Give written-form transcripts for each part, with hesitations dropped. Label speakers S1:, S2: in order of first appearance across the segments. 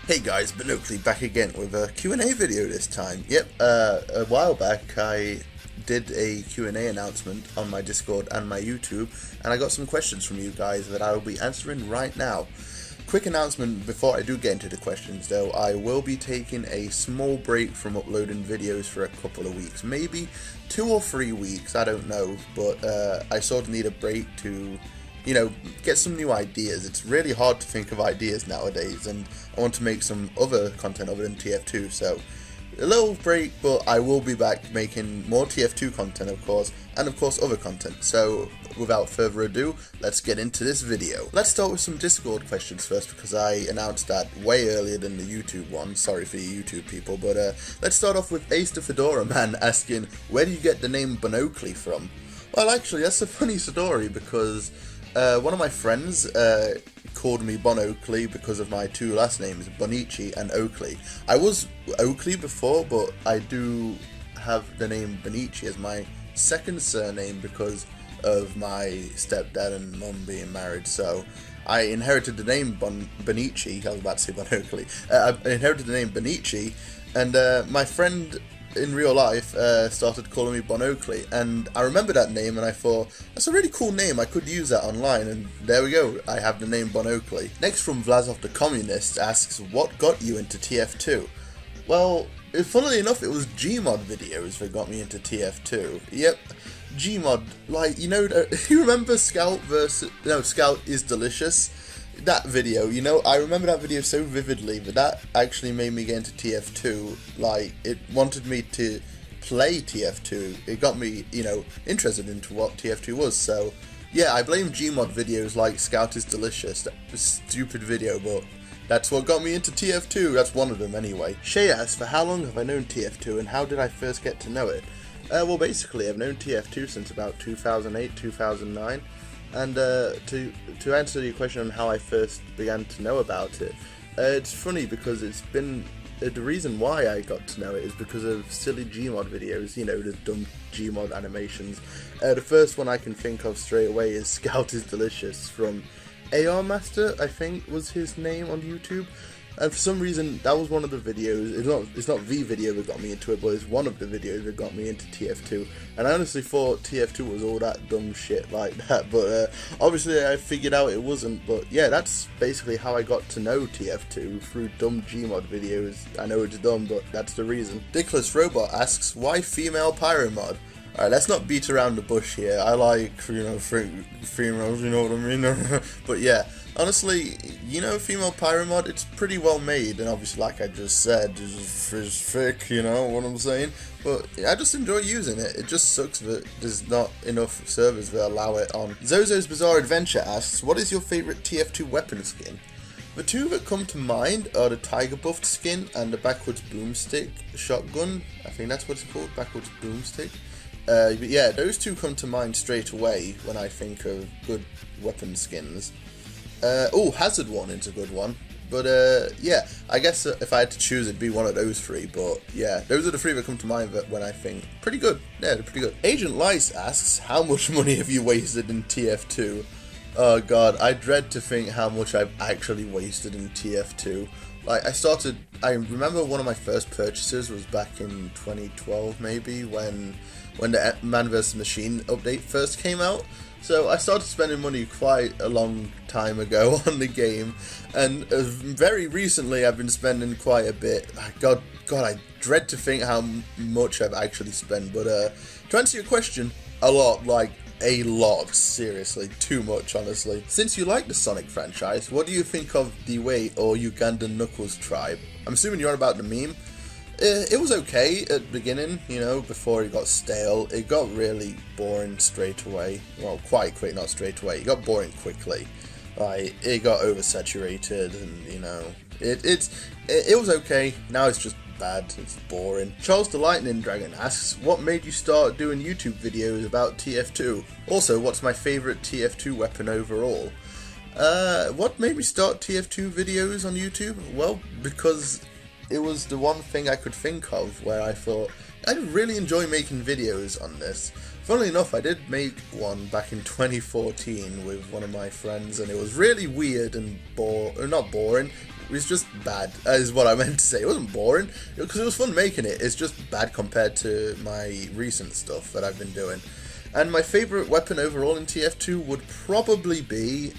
S1: Hey guys, BonOakley back again with a Q&A video this time. Yep, a while back I did a Q&A announcement on my Discord and my YouTube, and I got some questions from you guys that I will be answering right now. Quick announcement before I do get into the questions though, I will be taking a small break from uploading videos for a couple of weeks, maybe 2 or 3 weeks, I don't know, but I sort of need a break to, you know, get some new ideas. It's really hard to think of ideas nowadays, and I want to make some other content other than TF2, so a little break, but I will be back making more TF2 content, of course, and of course other content. So without further ado, let's get into this video. Let's start with some Discord questions first, because I announced that way earlier than the YouTube one. Sorry for you YouTube people, but let's start off with Ace the Fedora Man asking, where do you get the name BonOakley from? Well, actually, that's a funny story, because one of my friends called me BonOakley because of my 2 last names, Bonici and Oakley. I was Oakley before, but I do have the name Bonici as my second surname because of my stepdad and mum being married, so I inherited the name Bonici. I was about to say BonOakley. I inherited the name Bonici, and my friend in real life started calling me BonOakley, and I remember that name and I thought, that's a really cool name, I could use that online, and there we go, I have the name BonOakley. Next from Vlasov the Communist asks, what got you into TF2? Well, funnily enough, it was Gmod videos that got me into TF2. Yep, Gmod, like, you know, you remember Scout is Delicious? That video, you know, I remember that video so vividly, but that actually made me get into TF2, like, it wanted me to play TF2, it got me, you know, interested into what TF2 was, so, yeah, I blame Gmod videos like Scout is Delicious, that was a stupid video, but that's what got me into TF2, that's one of them anyway. Shay asks, for how long have I known TF2, and how did I first get to know it? Well, basically, I've known TF2 since about 2008, 2009, and to answer your question on how I first began to know about it, it's funny because it's been, the reason why I got to know it is because of silly Gmod videos, you know, the dumb Gmod animations. The first one I can think of straight away is Scout is Delicious from AR Master, I think was his name on YouTube. And for some reason, that was one of the videos, it's not the video that got me into it, but it's one of the videos that got me into TF2. And I honestly thought TF2 was all that dumb shit like that, but obviously I figured out it wasn't. But yeah, that's basically how I got to know TF2, through dumb Gmod videos. I know it's dumb, but that's the reason. Dickless Robot asks, why female Pyromod? Alright, let's not beat around the bush here. I like, you know, females, you know what I mean? But yeah, honestly, you know, female Pyromod, it's pretty well made, and obviously, like I just said, it's thick, you know what I'm saying? But I just enjoy using it. It just sucks that there's not enough servers that allow it on. Zozo's Bizarre Adventure asks, what is your favourite TF2 weapon skin? The 2 that come to mind are the Tiger Buffed skin and the Backwards Boomstick shotgun. I think that's what it's called, Backwards Boomstick. But yeah, those 2 come to mind straight away when I think of good weapon skins. Oh, Hazard one is a good one. But yeah, I guess if I had to choose, it'd be one of those 3. But yeah, those are the 3 that come to mind when I think pretty good. Yeah, they're pretty good. Agent Lice asks, how much money have you wasted in TF2? Oh god, I dread to think how much I've actually wasted in TF2. Like, I remember one of my first purchases was back in 2012 maybe, when the Man vs Machine update first came out. So I started spending money quite a long time ago on the game, and very recently I've been spending quite a bit. God, I dread to think how much I've actually spent, but to answer your question, a lot, like a lot, seriously, too much honestly. Since you like the Sonic franchise, what do you think of Dewey or Ugandan Knuckles tribe? I'm assuming you're on about the meme. It was okay at the beginning, you know, before it got stale. It got really boring straight away. Well, quite quick, not straight away. It got boring quickly. Like, it got oversaturated, and you know, it was okay. Now it's just bad. It's boring. Charles the Lightning Dragon asks, what made you start doing YouTube videos about TF2? Also, what's my favourite TF2 weapon overall? What made me start TF2 videos on YouTube? Well, because it was the one thing I could think of where I thought, I really enjoy making videos on this. Funnily enough, I did make one back in 2014 with one of my friends, and it was really weird and not boring. It was just bad, is what I meant to say. It wasn't boring, because it was fun making it. It's just bad compared to my recent stuff that I've been doing. And my favourite weapon overall in TF2 would probably be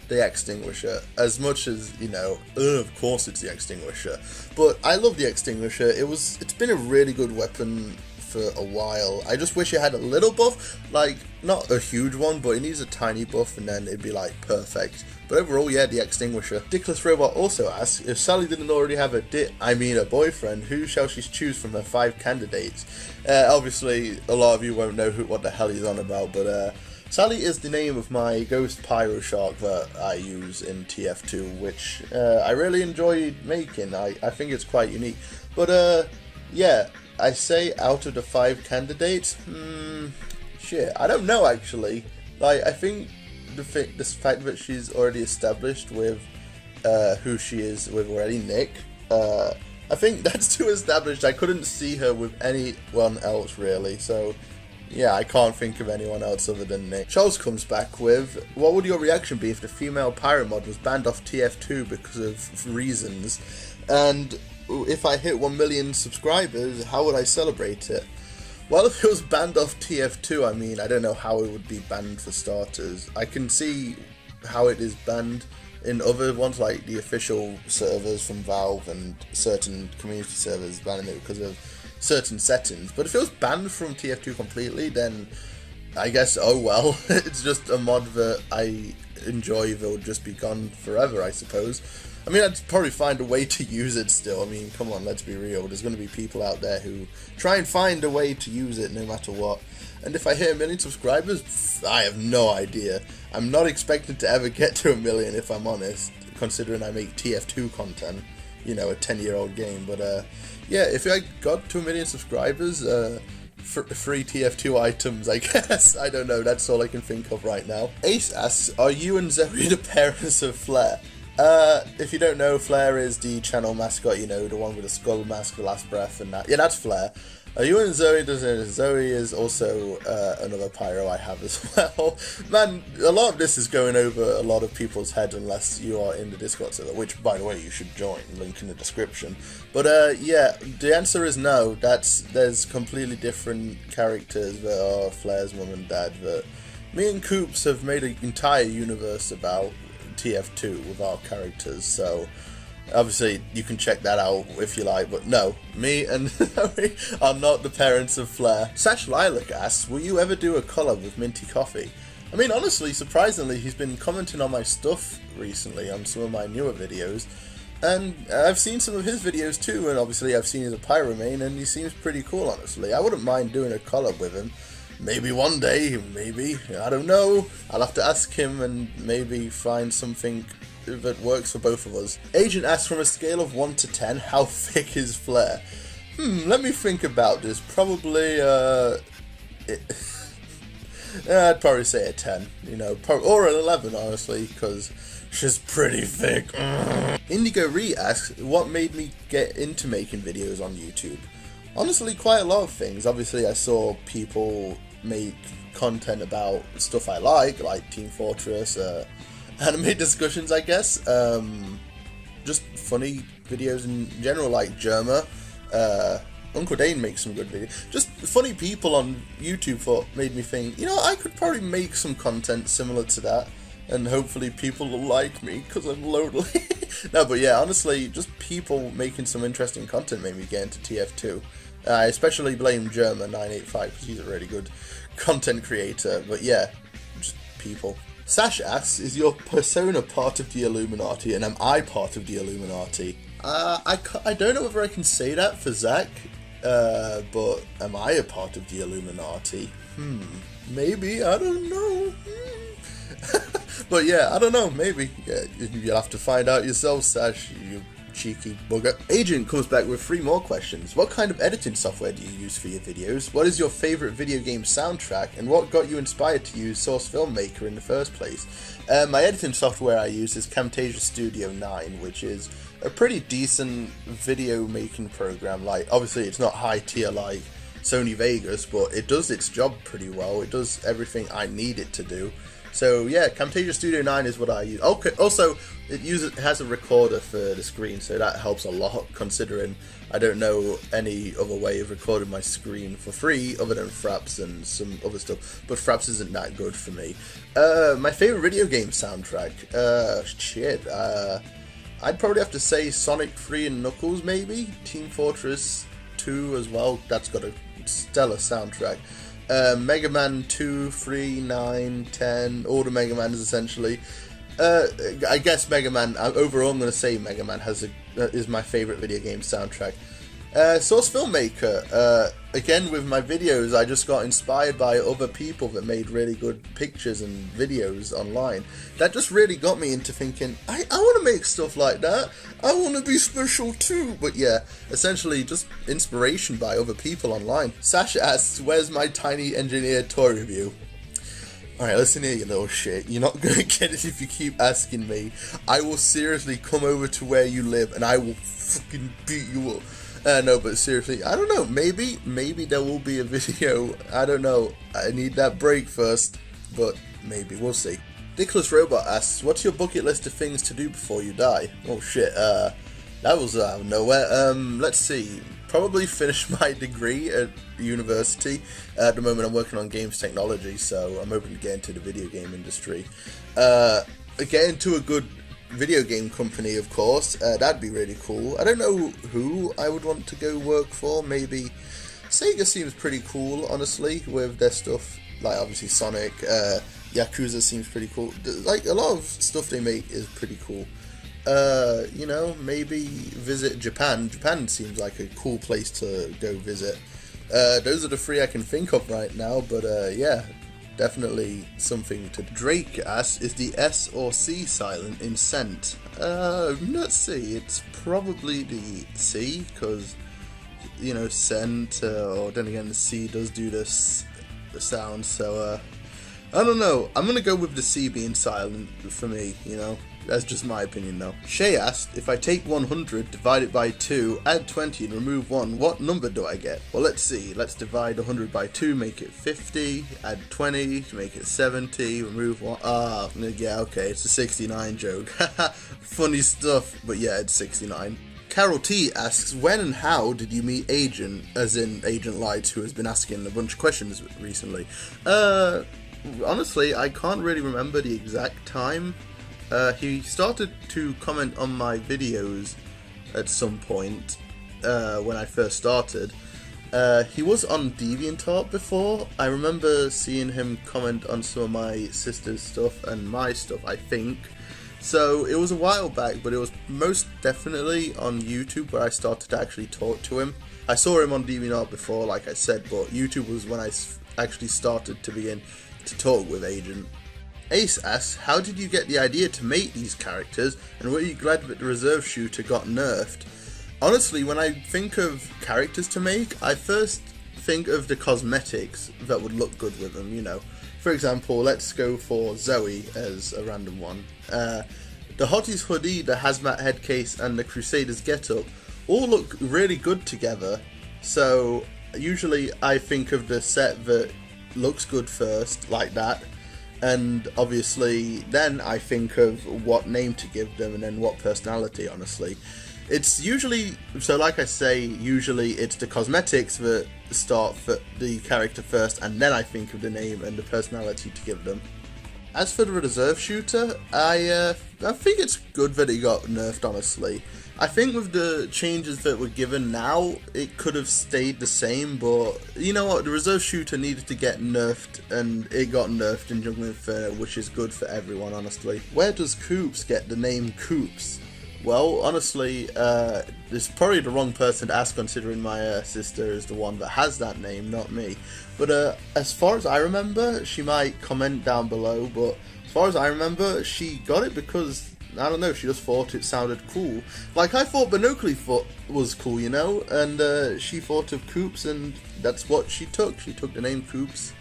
S1: the extinguisher. As much as, you know, of course it's the extinguisher. But I love the extinguisher. It's been a really good weapon for a while. I just wish it had a little buff, like not a huge one, but it needs a tiny buff and then it'd be like perfect. But overall, yeah, the extinguisher. Dickless Robot also asks, if Sally didn't already have a boyfriend, who shall she choose from her 5 candidates? Obviously, a lot of you won't know what the hell he's on about, but Sally is the name of my ghost pyro shark that I use in TF2, which I really enjoy making. I think it's quite unique. But yeah, I say out of the 5 candidates, shit, I don't know actually. Like, I think the fact that she's already established with who she is with already, Nick, I think that's too established. I couldn't see her with anyone else really, so yeah, I can't think of anyone else other than Nick. Charles comes back with, what would your reaction be if the female pyro mod was banned off TF2 because of reasons? And if I hit 1 million subscribers, how would I celebrate it? Well, if it was banned off TF2, I mean, I don't know how it would be banned for starters. I can see how it is banned in other ones, like the official servers from Valve and certain community servers banning it because of certain settings. But if it was banned from TF2 completely, then I guess, oh well, it's just a mod that I enjoy that would just be gone forever, I suppose. I mean, I'd probably find a way to use it still. I mean, come on, let's be real. There's going to be people out there who try and find a way to use it no matter what. And if I hit 1 million subscribers, I have no idea. I'm not expecting to ever get to 1 million, if I'm honest, considering I make TF2 content, you know, a 10-year-old game. But yeah, if I got to 1 million subscribers, free TF2 items, I guess. I don't know, that's all I can think of right now. Ace asks, are you and Zoe the parents of Flair? If you don't know, Flair is the channel mascot, you know, the one with the skull mask, the last breath, and that. Yeah, that's Flair. You and Zoe Zoe is also another pyro I have as well. Man, a lot of this is going over a lot of people's heads unless you are in the Discord server, which, by the way, you should join, link in the description. But yeah, the answer is no. There's completely different characters that are Flair's mum and dad that me and Coops have made an entire universe about TF2 with our characters, so obviously you can check that out if you like, but no, me and Zoe are not the parents of Flair. Sash Lilac asks, will you ever do a collab with Minty Coffee? I mean, honestly, surprisingly, he's been commenting on my stuff recently, on some of my newer videos, and I've seen some of his videos too, and obviously I've seen his pyro main, and he seems pretty cool, honestly. I wouldn't mind doing a collab with him. Maybe one day, maybe, I don't know. I'll have to ask him and maybe find something that works for both of us. Agent asks, from a scale of 1 to 10, how thick is Flair? Let me think about this. Probably, I'd probably say a 10, you know, or an 11, honestly, because she's pretty thick. Indigo Re asks, what made me get into making videos on YouTube? Honestly, quite a lot of things. Obviously, I saw people make content about stuff I like Team Fortress, anime discussions, I guess, just funny videos in general, like Germa, Uncle Dane makes some good videos, just funny people on YouTube made me think, you know, I could probably make some content similar to that, and hopefully people will like me, because I'm lonely. No, but yeah, honestly, just people making some interesting content made me get into TF2. I especially blame Germa985 because he's a really good content creator, but yeah, just people. Sash asks, is your persona part of the Illuminati, and am I part of the Illuminati? I don't know whether I can say that for Zach, but am I a part of the Illuminati? Maybe, I don't know. But yeah, I don't know, maybe. Yeah, you'll have to find out yourself, Sash, you cheeky bugger. Agent comes back with 3 more questions. What kind of editing software do you use for your videos? What is your favourite video game soundtrack? And what got you inspired to use Source Filmmaker in the first place? My editing software I use is Camtasia Studio 9, which is a pretty decent video making program. Like, obviously it's not high tier like Sony Vegas, but it does its job pretty well. It does everything I need it to do. So yeah, Camtasia Studio 9 is what I use. Okay, also it has a recorder for the screen, so that helps a lot, considering I don't know any other way of recording my screen for free other than Fraps and some other stuff. But Fraps isn't that good for me. My favorite video game soundtrack, I'd probably have to say Sonic 3 and Knuckles, maybe. Team Fortress 2 as well. That's got a stellar soundtrack. Mega Man 2, 3, 9, 10, all the Mega Mans essentially. I guess Mega Man, overall I'm going to say Mega Man is my favourite video game soundtrack. Source Filmmaker, again with my videos I just got inspired by other people that made really good pictures and videos online. That just really got me into thinking, I want to make stuff like that, I want to be special too. But yeah, essentially just inspiration by other people online. Sasha asks, where's my Tiny Engineer toy review? Alright, listen here, you little shit. You're not gonna get it if you keep asking me. I will seriously come over to where you live and I will fucking beat you up. No, but seriously, I don't know, maybe there will be a video, I don't know, I need that break first, but maybe, we'll see. Dickless Robot asks, what's your bucket list of things to do before you die? Oh shit, that was out of nowhere. Let's see, probably finish my degree at university. At the moment I'm working on games technology, so I'm hoping to get into the video game industry. Get into a good video game company, of course. That'd be really cool. I don't know who I would want to go work for. Maybe Sega seems pretty cool, honestly, with their stuff. Like obviously Sonic, Yakuza seems pretty cool. Like a lot of stuff they make is pretty cool. You know, maybe visit Japan. Japan seems like a cool place to go visit. Those are the three I can think of right now, but yeah, definitely something to. Drake asks, is the S or C silent in scent? Let's see, it's probably the C, because, you know, scent, or then again the C does do this sound, so I don't know, I'm gonna go with the C being silent for me, you know. That's just my opinion though. Shay asked, if I take 100, divide it by 2, add 20 and remove 1, what number do I get? Well, let's see. Let's divide 100 by 2, make it 50, add 20 to make it 70, remove 1. Yeah, okay, it's a 69 joke. Funny stuff, but yeah, it's 69. Carol T asks, when and how did you meet Agent, as in Agent Light, who has been asking a bunch of questions recently? Honestly, I can't really remember the exact time. He started to comment on my videos at some point when I first started. He was on DeviantArt before. I remember seeing him comment on some of my sister's stuff and my stuff, I think. So it was a while back, but it was most definitely on YouTube where I started to actually talk to him. I saw him on DeviantArt before, like I said, but YouTube was when I actually started to begin to talk with Agent. Ace asks, how did you get the idea to make these characters, and were you glad that the reserve shooter got nerfed? Honestly, when I think of characters to make, I first think of the cosmetics that would look good with them, you know. For example, let's go for Zoe as a random one. The Hotties hoodie, the Hazmat headcase, and the Crusaders getup all look really good together, so usually I think of the set that looks good first, like that. And obviously then I think of what name to give them and then what personality, honestly. It's usually, so like I say, usually it's the cosmetics that start for the character first, and then I think of the name and the personality to give them. As for the reserve shooter, I think it's good that it got nerfed, honestly. I think with the changes that were given now, it could have stayed the same, but you know what, the reserve shooter needed to get nerfed, and it got nerfed in Jungle Inferno, which is good for everyone, honestly. Where does Coops get the name Coops? Well, honestly, it's probably the wrong person to ask, considering my sister is the one that has that name, not me. But as far as I remember, she might comment down below, but as far as I remember, she got it because, I don't know, she just thought it sounded cool. Like, I thought BonOakley's was cool, you know, and she thought of Coops, and that's what she took. She took the name Coops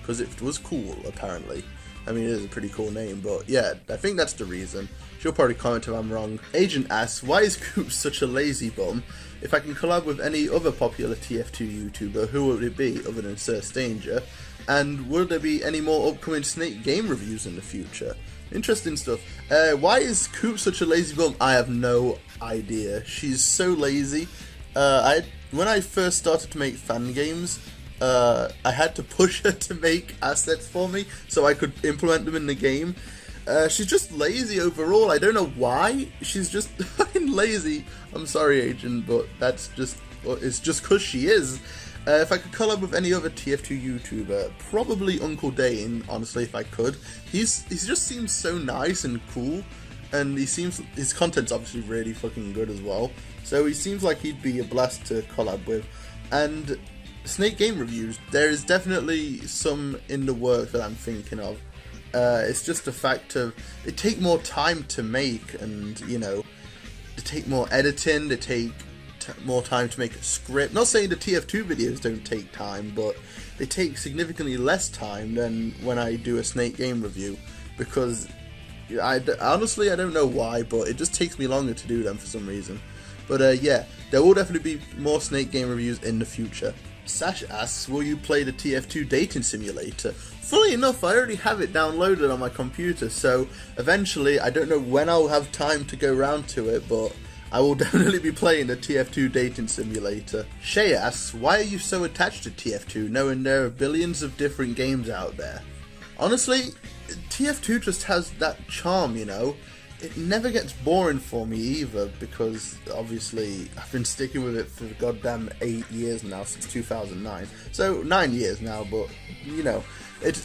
S1: because it was cool, apparently. I mean, it is a pretty cool name, but yeah, I think that's the reason. She'll probably comment if I'm wrong. Agent asks, why is Coop such a lazy bum? If I can collab with any other popular TF2 YouTuber, who would it be other than Sir Stanger? And will there be any more upcoming Snake game reviews in the future? Interesting stuff. Why is Coop such a lazy bum? I have no idea. She's so lazy. When I first started to make fan games, I had to push her to make assets for me so I could implement them in the game. She's just lazy overall. I don't know why. She's just fucking lazy. I'm sorry, Agent, but it's just because she is. If I could collab with any other TF2 YouTuber, probably Uncle Dane, honestly, if I could. He just seems so nice and cool, and his content's obviously really fucking good as well. So he seems like he'd be a blast to collab with. And Snake game reviews, there is definitely some in the works that I'm thinking of. It's just the fact of they take more time to make, and you know, they take more editing, they take more time to make a script. Not saying the TF2 videos don't take time, but they take significantly less time than when I do a Snake game review, because honestly I don't know why, but it just takes me longer to do them for some reason. But yeah, there will definitely be more Snake game reviews in the future. Sash asks, will you play the TF2 dating simulator? Fully enough, I already have it downloaded on my computer, so eventually, I don't know when I'll have time to go round to it, but I will definitely be playing the TF2 dating simulator. Shay asks, why are you so attached to TF2 knowing there are billions of different games out there? Honestly, TF2 just has that charm, you know? It never gets boring for me either, because obviously I've been sticking with it for goddamn 8 years now, since 2009. So 9 years now, but you know,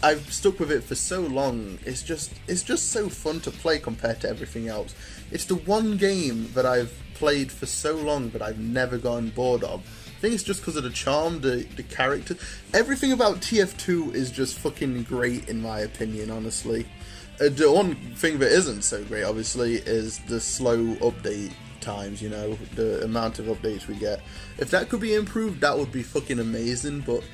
S1: I've stuck with it for so long. It's just so fun to play compared to everything else. It's the one game that I've played for so long that I've never gotten bored of. I think it's just because of the charm, the character. Everything about TF2 is just fucking great in my opinion, honestly. The one thing that isn't so great, obviously, is the slow update times, you know, the amount of updates we get. If that could be improved, that would be fucking amazing, but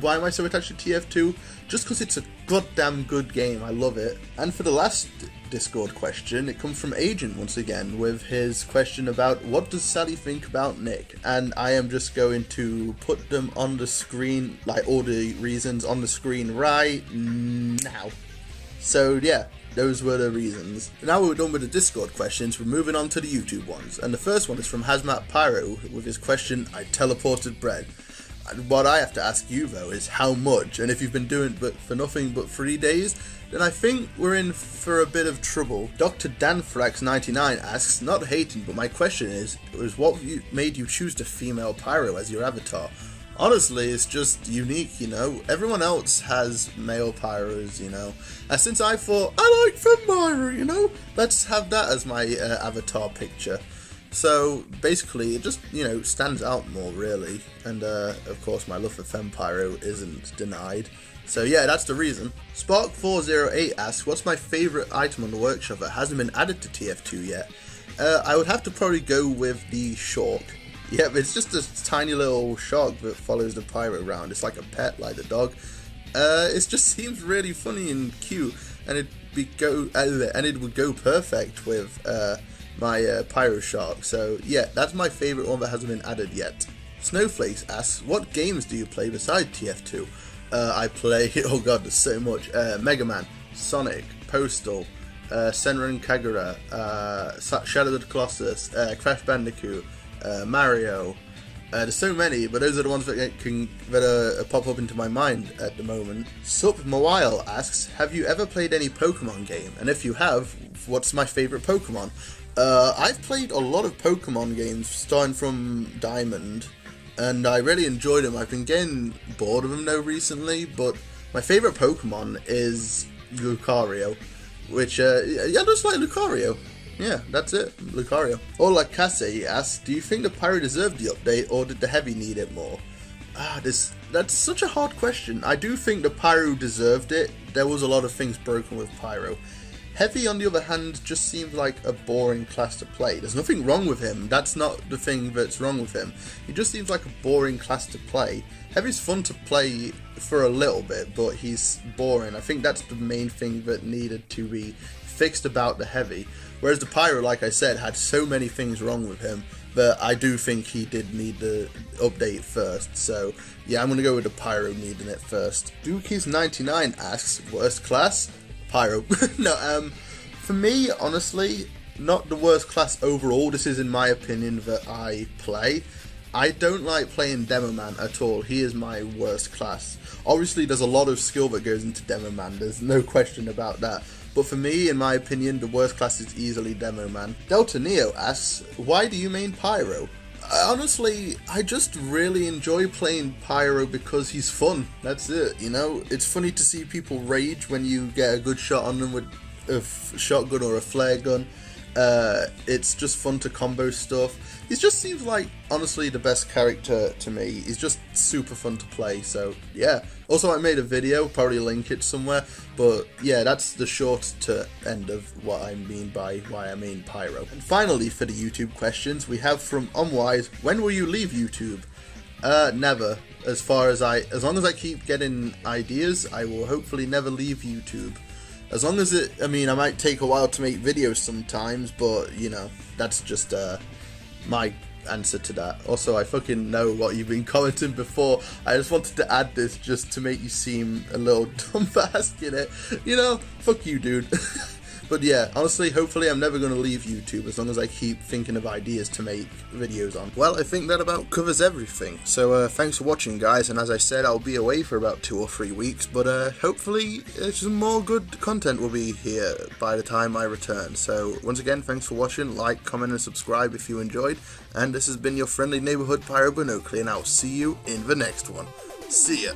S1: why am I so attached to TF2? Just because it's a goddamn good game, I love it. And for the last Discord question, it comes from Agent once again, with his question about what does Sally think about Nick? And I am just going to put them on the screen, like all the reasons on the screen right now. So yeah, those were the reasons. Now we're done with the Discord questions, we're moving on to the YouTube ones. And the first one is from Hazmat Pyro with his question, I teleported bread. And what I have to ask you though is how much, and if you've been doing it for nothing but 3 days, then I think we're in for a bit of trouble. Dr. Danfrax99 asks, not hating, but my question is what made you choose the female Pyro as your avatar? Honestly, it's just unique, you know. Everyone else has male pyros, you know. And since I thought, I like Fempyro, you know, let's have that as my avatar picture. So basically, it just, you know, stands out more, really. And of course, my love for Fempyro isn't denied. So yeah, that's the reason. Spark408 asks, what's my favourite item on the workshop that hasn't been added to TF2 yet? I would have to probably go with the Shawk. Yeah, it's just a tiny little shark that follows the pyro around. It's like a pet, like the dog. It just seems really funny and cute, and it would go perfect with my pyro shark. So yeah, that's my favourite one that hasn't been added yet. Snowflakes asks, what games do you play besides TF2? I play, oh god, there's so much. Mega Man, Sonic, Postal, Senran Kagura, Shadow of the Colossus, Crash Bandicoot, Mario. There's so many, but those are the ones that pop up into my mind at the moment. Sup Mawile asks, have you ever played any Pokemon game? And if you have, what's my favourite Pokemon? I've played a lot of Pokemon games, starting from Diamond, and I really enjoyed them. I've been getting bored of them though recently, but my favourite Pokemon is Lucario, which, I just like Lucario. Yeah, that's it, Lucario. Ola Kase asks, do you think the Pyro deserved the update, or did the Heavy need it more? That's such a hard question. I do think the Pyro deserved it. There was a lot of things broken with Pyro. Heavy, on the other hand, just seems like a boring class to play. There's nothing wrong with him. That's not the thing that's wrong with him. He just seems like a boring class to play. Heavy's fun to play for a little bit, but he's boring. I think that's the main thing that needed to be fixed about the Heavy. Whereas the Pyro, like I said, had so many things wrong with him that I do think he did need the update first. So yeah, I'm going to go with the Pyro needing it first. Dookies99 asks, worst class? Pyro. No, for me, honestly, not the worst class overall. This is in my opinion that I play. I don't like playing Demo Man at all. He is my worst class. Obviously, there's a lot of skill that goes into Demo Man. There's no question about that. But for me, in my opinion, the worst class is easily Demo Man. Delta Neo asks, why do you main Pyro? Honestly, I just really enjoy playing Pyro because he's fun. That's it, you know? It's funny to see people rage when you get a good shot on them with a shotgun or a flare gun. It's just fun to combo stuff. He just seems like, honestly, the best character to me. He's just super fun to play, so yeah. Also, I made a video, probably link it somewhere, but yeah, that's the short to end of what I mean by why I mean Pyro. And finally, for the YouTube questions, we have from Unwise, when will you leave YouTube? Never. As long as I keep getting ideas, I will hopefully never leave YouTube. As long as I might take a while to make videos sometimes, but, you know, that's just, my answer to that. Also, I fucking know what you've been commenting before. I just wanted to add this just to make you seem a little dumb for asking it. You know, fuck you, dude. But yeah, honestly, hopefully I'm never going to leave YouTube as long as I keep thinking of ideas to make videos on. Well, I think that about covers everything. So thanks for watching, guys, and as I said, I'll be away for about 2 or 3 weeks, but hopefully some more good content will be here by the time I return. So once again, thanks for watching. Like, comment, and subscribe if you enjoyed, and this has been your friendly neighborhood Pyro BonOakley, and I'll see you in the next one. See ya!